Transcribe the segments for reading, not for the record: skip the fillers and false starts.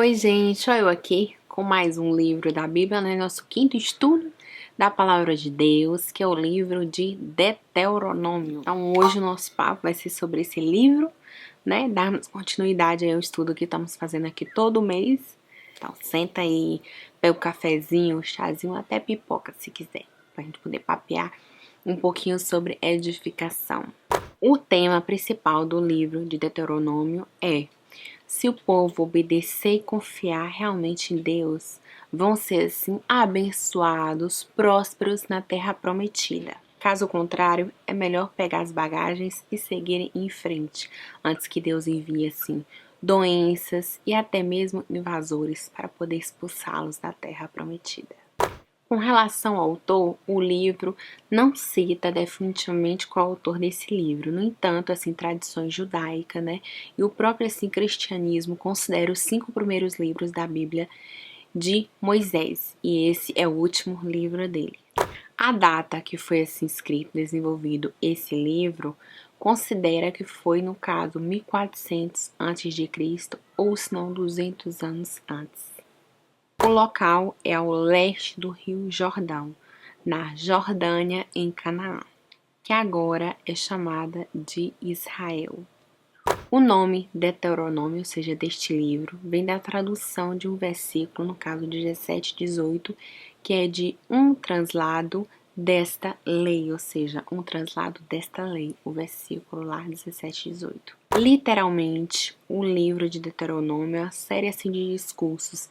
Oi, gente, olha eu aqui com mais um livro da Bíblia, né? Nosso quinto estudo da Palavra de Deus, que é o livro de Deuteronômio. Então, hoje o nosso papo vai ser sobre esse livro, né? Darmos continuidade aí ao estudo que estamos fazendo aqui todo mês. Então, senta aí, pega o cafezinho, o chazinho, até pipoca, se quiser, pra gente poder papear um pouquinho sobre edificação. O tema principal do livro de Deuteronômio é: se o povo obedecer e confiar realmente em Deus, vão ser assim abençoados, prósperos na terra prometida. Caso contrário, é melhor pegar as bagagens e seguir em frente, antes que Deus envie assim doenças e até mesmo invasores para poder expulsá-los da terra prometida. Com relação ao autor, o livro não cita definitivamente qual é o autor desse livro. No entanto, assim, tradições judaicas, né, e o próprio assim cristianismo considera os 5 primeiros livros da Bíblia de Moisés, e esse é o último livro dele. A data que foi assim escrito, desenvolvido esse livro, considera que foi no caso 1400 a.C. ou se não 200 anos antes. O local é ao leste do rio Jordão, na Jordânia, em Canaã, que agora é chamada de Israel. O nome Deuteronômio, ou seja, deste livro, vem da tradução de um versículo, no caso 17 e 18, que é de um translado desta lei, ou seja, um translado desta lei, o versículo lá 17 e 18. Literalmente, o livro de Deuteronômio é uma série assim de discursos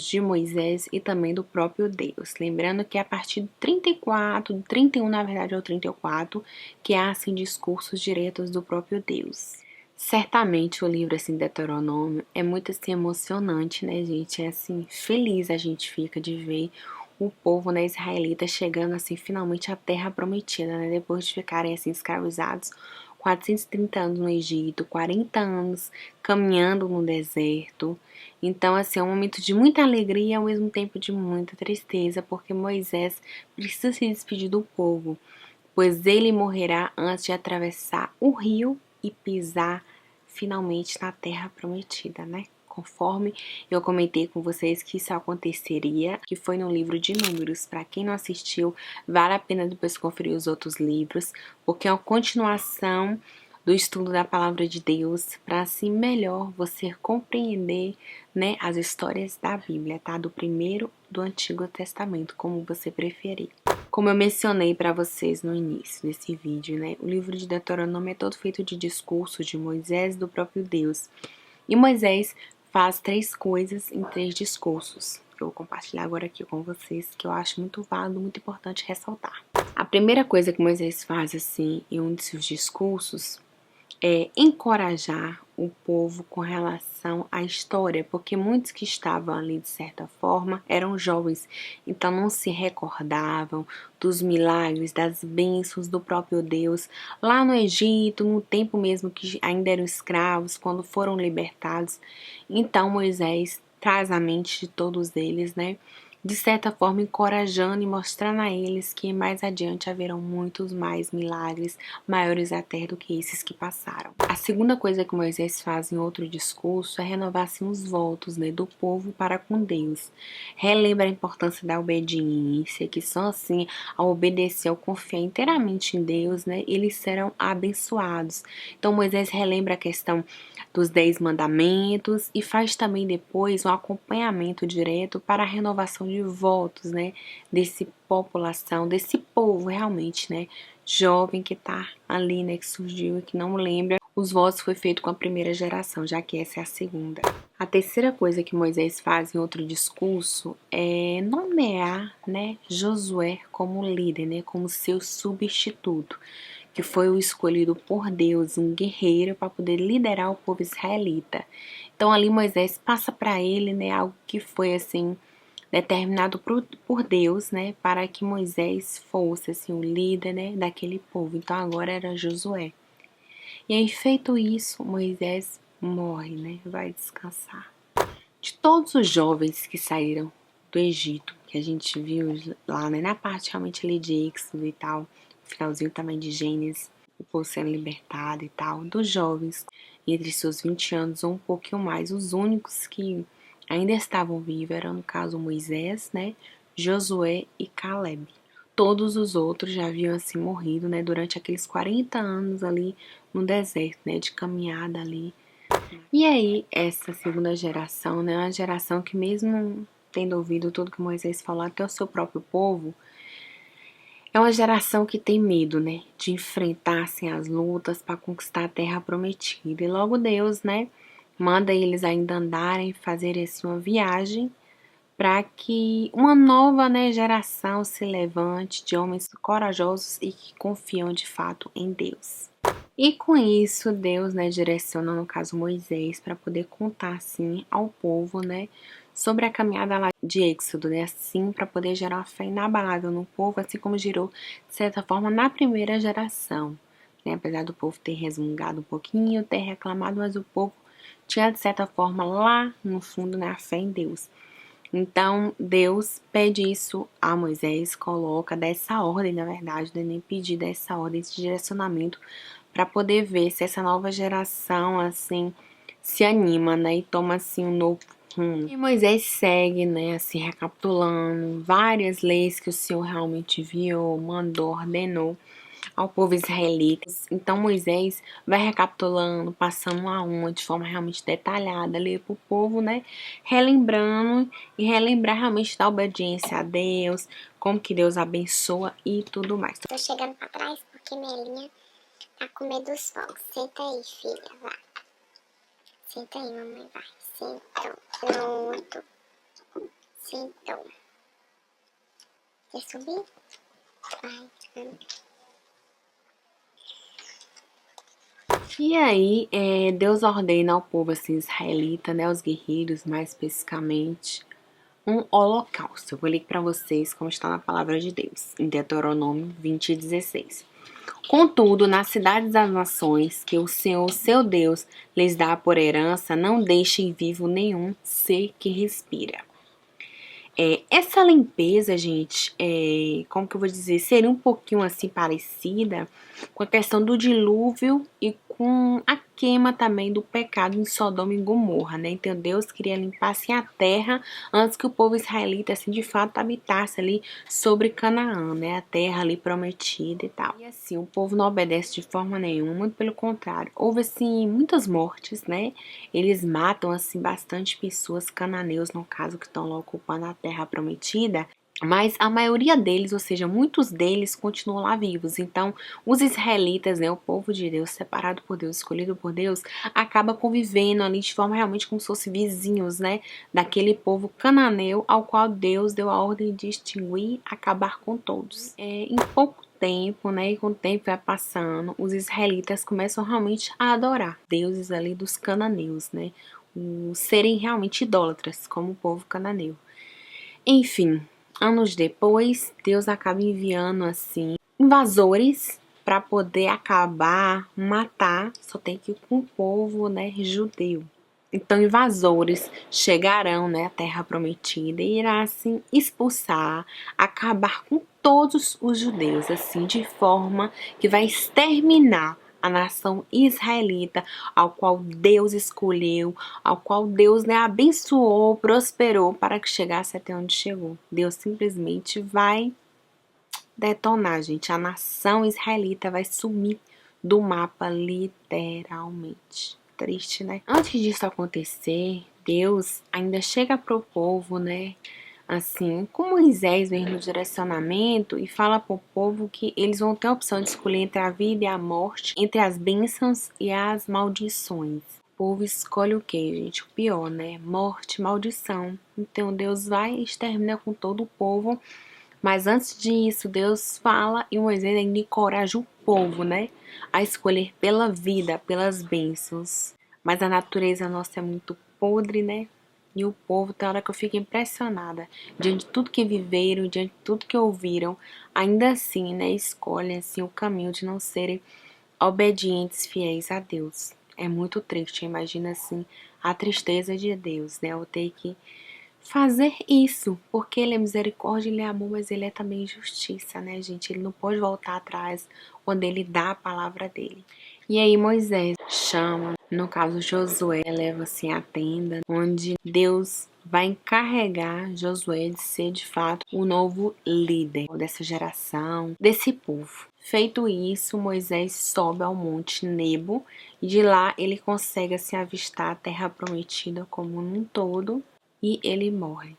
de Moisés e também do próprio Deus. Lembrando que é a partir do 34, do 31 na verdade ao 34, que há assim discursos diretos do próprio Deus. Certamente o livro assim Deuteronômio é muito assim emocionante, né, gente? É assim, feliz a gente fica de ver o povo, né, israelita chegando assim finalmente à terra prometida, né, depois de ficarem assim escravizados 430 anos no Egito, 40 anos caminhando no deserto. Então, assim, é um momento de muita alegria e ao mesmo tempo de muita tristeza, porque Moisés precisa se despedir do povo, pois ele morrerá antes de atravessar o rio e pisar finalmente na terra prometida, né? Conforme eu comentei com vocês que isso aconteceria, que foi no livro de Números. Para quem não assistiu, vale a pena depois conferir os outros livros, porque é uma continuação do estudo da palavra de Deus, para assim melhor você compreender, né, as histórias da Bíblia, tá? Do primeiro do Antigo Testamento, como você preferir. Como eu mencionei para vocês no início desse vídeo, né, o livro de Deuteronômio é todo feito de discursos de Moisés e do próprio Deus. E Moisés faz 3 coisas em 3 discursos, que eu vou compartilhar agora aqui com vocês, que eu acho muito válido, muito importante ressaltar. A primeira coisa que Moisés faz, assim, em um de seus discursos, é encorajar o povo com relação à história, porque muitos que estavam ali, de certa forma, eram jovens, então não se recordavam dos milagres, das bênçãos do próprio Deus, lá no Egito, no tempo mesmo que ainda eram escravos, quando foram libertados. Então Moisés traz à mente de todos eles, né, de certa forma encorajando e mostrando a eles que mais adiante haverão muitos mais milagres, maiores até do que esses que passaram. A segunda coisa que Moisés faz em outro discurso é renovar assim, os votos, né, do povo para com Deus. Relembra a importância da obediência, que só assim, ao obedecer, ao confiar inteiramente em Deus, né, eles serão abençoados. Então Moisés relembra a questão dos 10 mandamentos e faz também depois um acompanhamento direto para a renovação de votos, né, desse população, desse povo realmente, né, jovem que tá ali, né, que surgiu e que não lembra. Os votos foi feito com a primeira geração, já que essa é a segunda. A terceira coisa que Moisés faz em outro discurso é nomear, né, Josué como líder, né, como seu substituto, que foi o escolhido por Deus, um guerreiro, para poder liderar o povo israelita. Então ali Moisés passa para ele, né, algo que foi assim determinado por Deus, né, para que Moisés fosse assim o líder, né, daquele povo. Então agora era Josué. E aí feito isso, Moisés morre, né, vai descansar. De todos os jovens que saíram do Egito, que a gente viu lá, né, na parte realmente ali de Êxodo e tal, finalzinho também de Gênesis, o povo sendo libertado e tal, dos jovens entre seus 20 anos ou um pouquinho mais. Os únicos que ainda estavam vivos eram, no caso, Moisés, né, Josué e Caleb. Todos os outros já haviam assim morrido, né, durante aqueles 40 anos ali no deserto, né, de caminhada ali. E aí, essa segunda geração, né, uma geração que mesmo tendo ouvido tudo que Moisés falou até o seu próprio povo, é uma geração que tem medo, né, de enfrentar assim, as lutas para conquistar a terra prometida. E logo Deus, né, manda eles ainda andarem, fazerem assim, uma viagem para que uma nova, né, geração se levante de homens corajosos e que confiam de fato em Deus. E com isso, Deus, né, direciona, no caso, Moisés, para poder contar, assim, ao povo, né, sobre a caminhada lá de Êxodo, né, assim, para poder gerar uma fé inabalável no povo, assim como gerou, de certa forma, na primeira geração, né, apesar do povo ter resmungado um pouquinho, ter reclamado, mas o povo tinha, de certa forma, lá no fundo, né, a fé em Deus. Então, Deus pede isso a Moisés, coloca dessa ordem, na verdade, né, nem pedir dessa ordem, esse direcionamento, para poder ver se essa nova geração, assim, se anima, né, e toma, assim, um novo rumo. E Moisés segue, né, assim, recapitulando várias leis que o Senhor realmente enviou, mandou, ordenou ao povo israelita. Então Moisés vai recapitulando, passando uma a uma de forma realmente detalhada ali para o povo, né? Relembrando e relembrar realmente da obediência a Deus, como que Deus abençoa e tudo mais. Tô chegando pra trás porque Melinha tá com medo dos fogos. Senta aí, filha, vai. Senta aí, mamãe, vai. Sentou. Pronto. Sentou. Quer subir? Vai. E aí, Deus ordena ao povo assim, israelita, né, os guerreiros mais especificamente, um holocausto. Eu vou ler para vocês como está na palavra de Deus, em Deuteronômio 20:16. Contudo, nas cidades das nações que o Senhor, seu Deus, lhes dá por herança, não deixem vivo nenhum ser que respira. Essa limpeza, gente, como que eu vou dizer, seria um pouquinho assim parecida com a questão do dilúvio e com a queima também do pecado em Sodoma e Gomorra, né? Então Deus queria limpar assim a terra antes que o povo israelita assim de fato habitasse ali sobre Canaã, né? A terra ali prometida e tal. E assim, o povo não obedece de forma nenhuma, muito pelo contrário. Houve assim muitas mortes, né? Eles matam assim bastante pessoas, cananeus no caso, que estão lá ocupando a terra prometida. Mas a maioria deles, ou seja, muitos deles continuam lá vivos. Então, os israelitas, né, o povo de Deus, separado por Deus, escolhido por Deus, acaba convivendo ali de forma realmente como se fossem vizinhos, né, daquele povo cananeu ao qual Deus deu a ordem de extinguir, acabar com todos. Em pouco tempo, né, e com o tempo vai passando, os israelitas começam realmente a adorar deuses ali dos cananeus, né, serem realmente idólatras, como o povo cananeu. Enfim, anos depois, Deus acaba enviando assim invasores para poder acabar, matar, só tem que ir com o povo, né, judeu. Então, invasores chegarão, né, à terra prometida e irá assim expulsar, acabar com todos os judeus, assim, de forma que vai exterminar a nação israelita, ao qual Deus escolheu, ao qual Deus, né, abençoou, prosperou para que chegasse até onde chegou. Deus simplesmente vai detonar, gente. A nação israelita vai sumir do mapa literalmente. Triste, né? Antes disso acontecer, Deus ainda chega pro povo, né? Assim, com Moisés mesmo no direcionamento, e fala pro povo que eles vão ter a opção de escolher entre a vida e a morte, entre as bênçãos e as maldições. O povo escolhe o que, gente? O pior, né? Morte, maldição. Então Deus vai e extermina com todo o povo. Mas antes disso, Deus fala e Moisés ainda encoraja o povo, né? A escolher pela vida, pelas bênçãos. Mas a natureza nossa é muito podre, né? E o povo, tem hora que eu fico impressionada. Diante de tudo que viveram, diante de tudo que ouviram, ainda assim, né? Escolhem assim, o caminho de não serem obedientes, fiéis a Deus. É muito triste, imagina assim, a tristeza de Deus, né? Eu ter que fazer isso, porque ele é misericórdia, ele é amor, mas ele é também justiça, né, gente? Ele não pode voltar atrás quando ele dá a palavra dele. E aí Moisés chama, no caso Josué, leva assim a tenda, onde Deus vai encarregar Josué de ser de fato o novo líder dessa geração, desse povo. Feito isso, Moisés sobe ao monte Nebo e de lá ele consegue assim avistar a terra prometida como um todo e ele morre.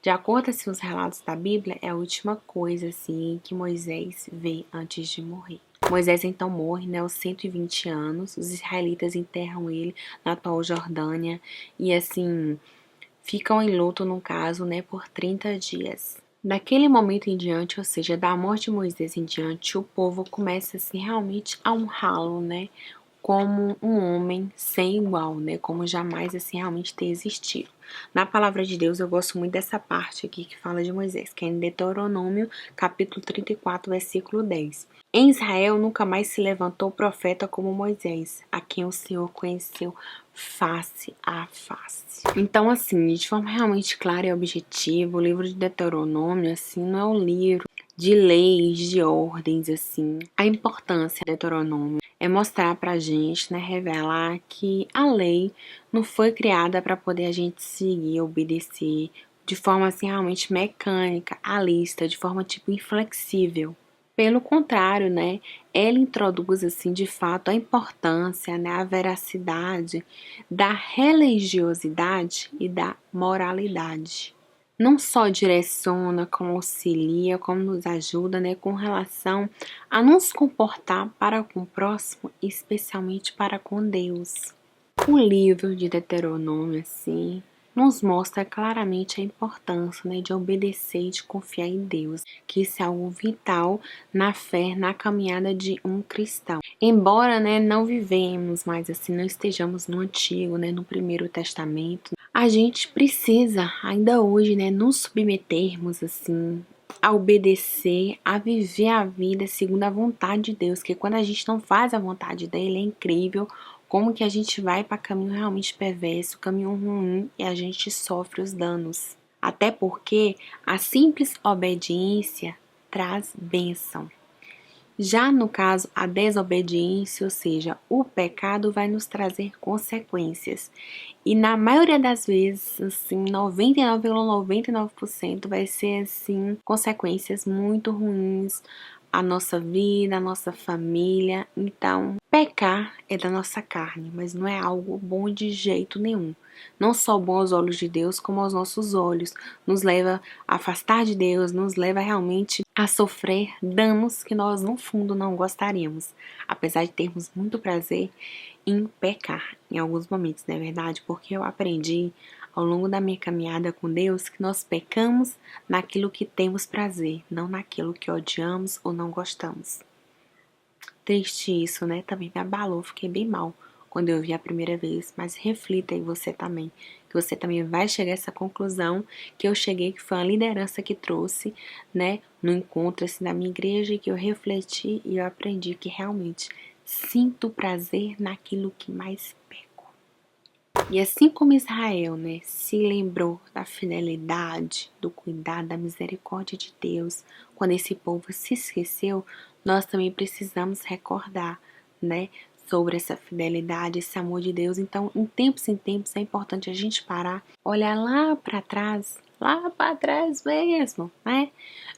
De acordo com os relatos da Bíblia, é a última coisa assim que Moisés vê antes de morrer. Moisés então morre, né, aos 120 anos. Os israelitas enterram ele na atual Jordânia e assim ficam em luto no caso, né, por 30 dias. Daquele momento em diante, ou seja, da morte de Moisés em diante, o povo começa assim realmente a honrá-lo, né, como um homem sem igual, né, como jamais assim realmente ter existido. Na palavra de Deus, eu gosto muito dessa parte aqui que fala de Moisés, que é em Deuteronômio, capítulo 34, versículo 10. Em Israel nunca mais se levantou profeta como Moisés, a quem o Senhor conheceu face a face. Então, assim, de forma realmente clara e objetiva, o livro de Deuteronômio, assim, não é um livro de leis, de ordens, assim. A importância do Deuteronômio é mostrar pra gente, né, revelar que a lei não foi criada para poder a gente seguir, obedecer de forma assim realmente mecânica, à lista, de forma tipo inflexível. Pelo contrário, né, ela introduz assim de fato a importância, né, a veracidade da religiosidade e da moralidade. Não só direciona, como auxilia, como nos ajuda, né, com relação a nos comportar para com o próximo, especialmente para com Deus. O livro de Deuteronômio, assim, nos mostra claramente a importância, né, de obedecer e de confiar em Deus, que isso é algo vital na fé, na caminhada de um cristão. Embora, né, não vivemos mais assim, não estejamos no Antigo, né, no Primeiro Testamento, a gente precisa ainda hoje, né, nos submetermos assim a obedecer, a viver a vida segundo a vontade de Deus, que quando a gente não faz a vontade dele, é incrível como que a gente vai para caminho realmente perverso, caminho ruim, e a gente sofre os danos. Até porque a simples obediência traz bênção. Já no caso, a desobediência, ou seja, o pecado vai nos trazer consequências. E na maioria das vezes, assim, 99,99% vai ser, assim, consequências muito ruins à nossa vida, à nossa família. Então, pecar é da nossa carne, mas não é algo bom de jeito nenhum. Não só bom aos olhos de Deus, como aos nossos olhos. Nos leva a afastar de Deus, nos leva realmente a sofrer danos que nós, no fundo, não gostaríamos. Apesar de termos muito prazer em pecar em alguns momentos, não é verdade? Porque eu aprendi ao longo da minha caminhada com Deus que nós pecamos naquilo que temos prazer, não naquilo que odiamos ou não gostamos. Triste isso, né? Também me abalou, fiquei bem mal quando eu vi a primeira vez, mas reflita aí você também, que você também vai chegar a essa conclusão que eu cheguei, que foi a liderança que trouxe, né, no encontro assim da minha igreja, e que eu refleti e eu aprendi que realmente sinto prazer naquilo que mais peco. E assim como Israel, né, se lembrou da fidelidade, do cuidado, da misericórdia de Deus, quando esse povo se esqueceu, nós também precisamos recordar, né, sobre essa fidelidade, esse amor de Deus. Então, em tempos, é importante a gente parar, olhar lá para trás mesmo, né?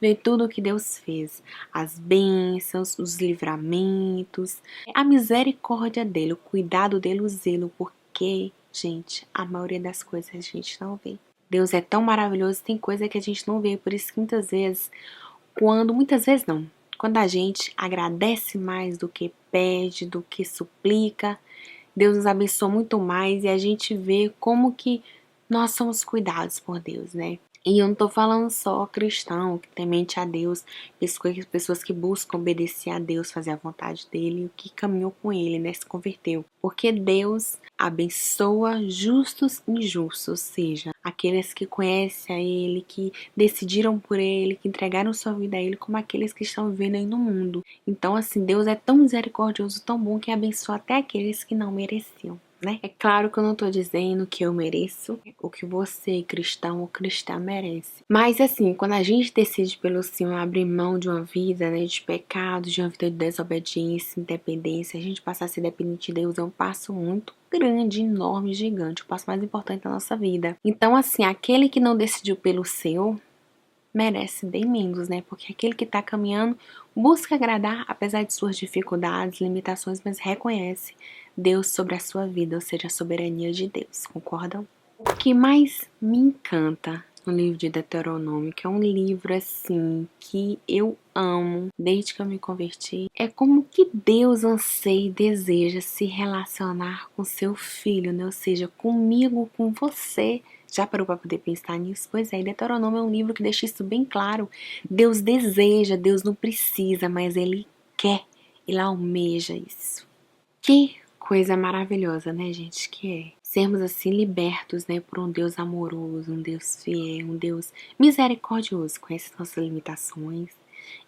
Ver tudo o que Deus fez, as bênçãos, os livramentos, a misericórdia dele, o cuidado dele, o zelo, porque, gente, a maioria das coisas a gente não vê. Deus é tão maravilhoso, tem coisa que a gente não vê, por isso que muitas vezes não, quando a gente agradece mais do que pede, do que suplica, Deus nos abençoa muito mais e a gente vê como que nós somos cuidados por Deus, né? E eu não tô falando só cristão, que temente a Deus, pessoas que buscam obedecer a Deus, fazer a vontade dele, que caminhou com ele, né, se converteu. Porque Deus abençoa justos e injustos, ou seja, aqueles que conhecem a ele, que decidiram por ele, que entregaram sua vida a ele, como aqueles que estão vivendo aí no mundo. Então, assim, Deus é tão misericordioso, tão bom, que abençoa até aqueles que não mereciam. né? É claro que eu não tô dizendo que eu mereço o que você, cristão ou cristã, merece. Mas assim, quando a gente decide pelo Senhor abrir mão de uma vida, né, de pecado, de uma vida de desobediência, independência, a gente passar a ser dependente de Deus é um passo muito grande, enorme, gigante, o passo mais importante da nossa vida. Então assim, aquele que não decidiu pelo Senhor merece bem menos, né? Porque aquele que tá caminhando busca agradar, apesar de suas dificuldades, limitações, mas reconhece Deus sobre a sua vida, ou seja, a soberania de Deus, concordam? O que mais me encanta no livro de Deuteronômio, que é um livro assim que eu amo desde que eu me converti, é como que Deus anseia e deseja se relacionar com seu filho, né? Ou seja, comigo, com você. Já parou para poder pensar nisso? Pois é, Deuteronômio é um livro que deixa isso bem claro. Deus deseja, Deus não precisa, mas Ele quer, Ele almeja isso. Que coisa maravilhosa, né, gente, que é sermos assim libertos, né, por um Deus amoroso, um Deus fiel, um Deus misericordioso, conhece nossas limitações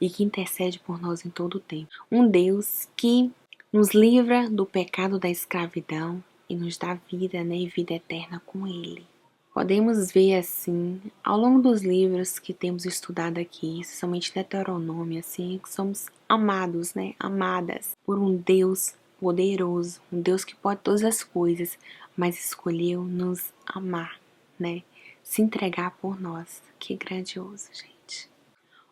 e que intercede por nós em todo o tempo. Um Deus que nos livra do pecado da escravidão e nos dá vida, né, e vida eterna com Ele. Podemos ver assim, ao longo dos livros que temos estudado aqui, somente Deuteronômio, assim, que somos amados, né, amadas por um Deus poderoso, um Deus que pode todas as coisas, mas escolheu nos amar, né, se entregar por nós. Que grandioso, gente.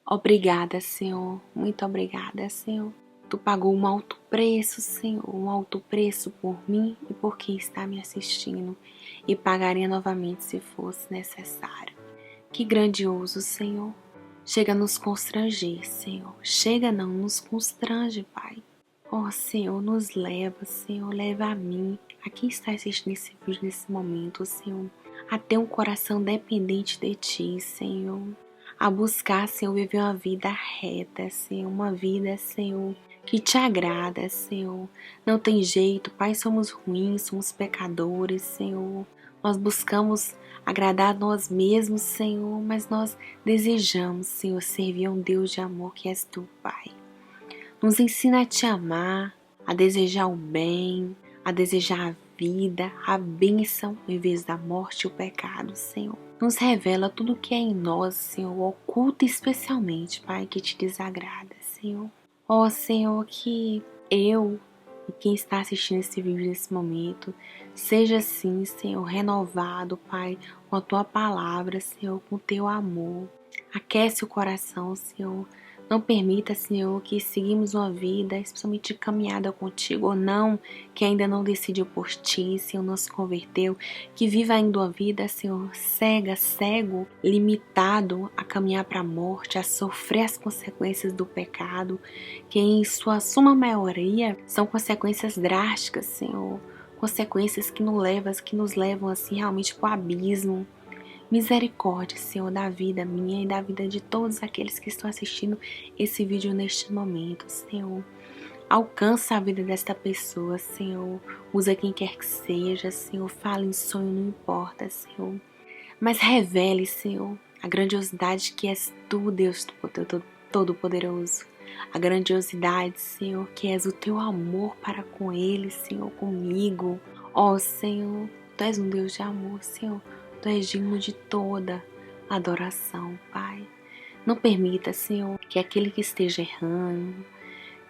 Obrigada, Senhor, muito obrigada, Senhor. Tu pagou um alto preço, Senhor, um alto preço por mim e por quem está me assistindo, e pagaria novamente se fosse necessário. Que grandioso, Senhor. Chega a nos constranger, Senhor. Chega não, nos constrange, Pai. Oh, Senhor, nos leva, Senhor, leva a mim, a quem está assistindo esse vídeo nesse momento, Senhor, a ter um coração dependente de Ti, Senhor. A buscar, Senhor, viver uma vida reta, Senhor, uma vida, Senhor, que te agrada, Senhor. Não tem jeito, Pai, somos ruins, somos pecadores, Senhor. Nós buscamos agradar a nós mesmos, Senhor, mas nós desejamos, Senhor, servir a um Deus de amor que és Tu, Pai. Nos ensina a Te amar, a desejar o bem, a desejar a vida, a bênção, em vez da morte e o pecado, Senhor. Nos revela tudo o que é em nós, Senhor, oculta especialmente, Pai, que Te desagrada, Senhor. Ó, Senhor, que eu e quem está assistindo esse vídeo nesse momento seja assim, Senhor, renovado, Pai, com a Tua palavra, Senhor, com o Teu amor. Aquece o coração, Senhor. Não permita, Senhor, que seguimos uma vida, especialmente caminhada contigo, ou não, que ainda não decidiu por Ti, Senhor, não se converteu, que viva ainda uma vida, Senhor, cego, limitado a caminhar para a morte, a sofrer as consequências do pecado, que em sua suma maioria são consequências drásticas, Senhor, consequências que nos levam assim realmente para o abismo. Misericórdia, Senhor, da vida minha e da vida de todos aqueles que estão assistindo esse vídeo neste momento, Senhor. Alcança a vida desta pessoa, Senhor. Usa quem quer que seja, Senhor. Fala em sonho, não importa, Senhor. Mas revele, Senhor, a grandiosidade que és Tu, Deus Todo-Poderoso. A grandiosidade, Senhor, que és o Teu amor para com eles, Senhor, comigo. Ó, Senhor, Tu és um Deus de amor, Senhor. Tu és digno de toda adoração, Pai. Não permita, Senhor, que aquele que esteja errando,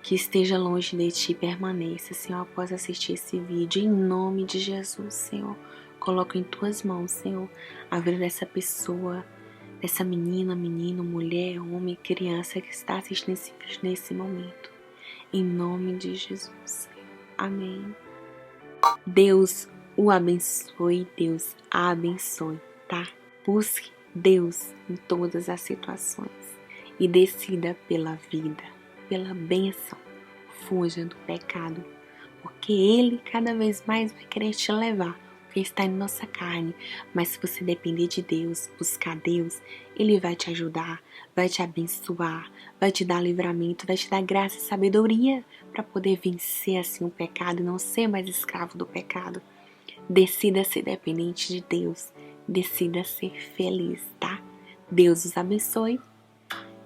que esteja longe de Ti, permaneça, Senhor, após assistir esse vídeo. Em nome de Jesus, Senhor, coloco em Tuas mãos, Senhor, a vida dessa pessoa, dessa menina, menino, mulher, homem, criança que está assistindo esse vídeo nesse momento. Em nome de Jesus, Senhor. Amém. Deus o abençoe, Deus a abençoe, tá? Busque Deus em todas as situações e decida pela vida, pela bênção. Fuja do pecado, porque Ele cada vez mais vai querer te levar, porque está em nossa carne. Mas se você depender de Deus, buscar Deus, Ele vai te ajudar, vai te abençoar, vai te dar livramento, vai te dar graça e sabedoria para poder vencer assim o pecado e não ser mais escravo do pecado. Decida ser dependente de Deus. Decida ser feliz, tá? Deus os abençoe.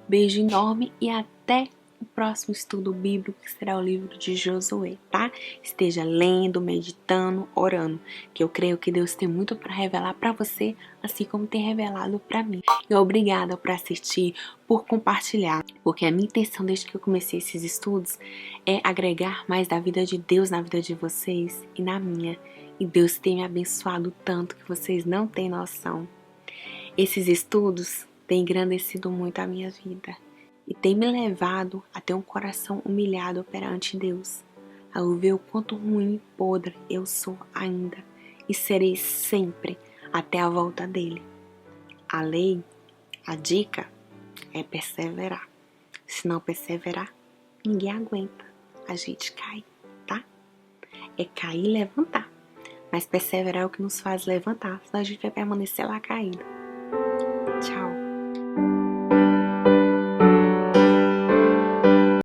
Beijo enorme e até o próximo estudo bíblico, que será o livro de Josué, tá? Esteja lendo, meditando, orando, que eu creio que Deus tem muito para revelar para você, assim como tem revelado para mim. E obrigada por assistir, por compartilhar, porque a minha intenção desde que eu comecei esses estudos é agregar mais da vida de Deus na vida de vocês e na minha. E Deus tem me abençoado tanto que vocês não têm noção. Esses estudos têm engrandecido muito a minha vida e têm me levado a ter um coração humilhado perante Deus, a ver o quanto ruim e podre eu sou ainda e serei sempre até a volta dele. A lei, a dica é perseverar. Se não perseverar, ninguém aguenta. A gente cai, tá? É cair e levantar. Mas perseverar é o que nos faz levantar, senão a gente vai permanecer lá caído.